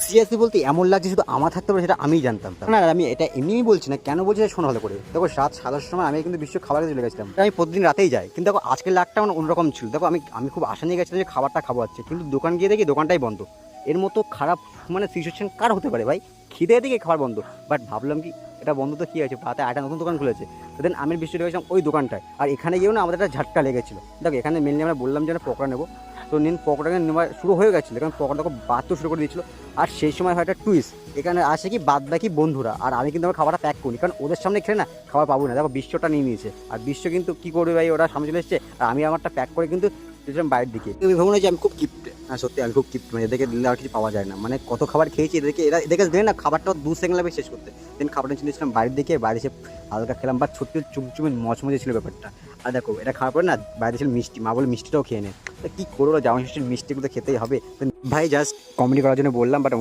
Seriously বলতে এমন লাগছে শুধু আমার থাকতে পারে সেটা আমিই জানতাম না। আমি এটা এমনিই বলছি না, কেন বলছি শোনা ভালো করে। দেখো রাত 7টার সময় আমি কিন্তু বিশ্ব খাবার চলে গেছিলাম, আমি প্রতিদিন রাতেই যাই, কিন্তু দেখো আজকের লাটটা আমার অন্যরকম ছিল। দেখো আমি খুব আশা নিয়ে গেছিলাম যে খাবারটা খাবো আছে, কিন্তু দোকান গিয়ে দেখি দোকানটাই বন্ধ। এর মতো খারাপ মানে সিচুয়েশন কার হতে পারে ভাই? খিদে দিকে খাবার বন্ধ। বাট ভাবলাম কি এটা বন্ধ তো কী আছে, রাতে একটা নতুন দোকান খুলেছে। দেন আমি বিশ্ব গেছিলাম ওই দোকানটায়, আর এখানে গিয়েও না আমাদের একটা ঝাটকা লেগেছিলো। দেখো এখানে মেনলি আমরা বললাম যে পকোড়া নেবো, তো নিন পকোড়াকে নেওয়া শুরু হয়ে গেছিলো, কারণ পকোড়াকে বাড়তে শুরু করে দিয়েছিলো। আর সেই সময় হয় একটা টুইস্ট, এখানে আসে কি বাদ বাকি বন্ধুরা, আর আমি কিন্তু আমার খাবারটা প্যাক করি, কারণ ওদের সামনে খেলে না খাবার পাবো না। দেখো বিশ্বটা নিয়ে নিয়েছে, আর বিশ্ব কিন্তু কী করবে ভাই, ওরা সামনে চলে এসছে, আর আমি আমারটা প্যাক করে কিন্তু বাইরের দিকে। তুমি ভাবো না যে আমি খুব কিপ্ট, হ্যাঁ সত্যি আমি খুব কিপ্ট, মানে এদেরকে দিলে আর কিছু পাওয়া যায় না। মানে কত খাবার খেয়েছি এদেরকে দিলে না খাবারটা 2 সেকেন্ড লাগবে শেষ করতে। দেন খাবারটা চিনেছিলাম বাইরের দিকে, বাইরে এসে হালকা খেলাম, বা সত্যি চুমচুমে মচমচে ছিল ব্যাপারটা। আর দেখো এটা খাওয়ার পরে না বাইরে ছিল মিষ্টি, মা বলে মিষ্টিটাও খেয়ে নে। কী করবো, জামা ষষ্ঠীর মিষ্টিগুলো খেতেই হবে ভাই, জাস্ট কমেডি করার জন্য বললাম। বাট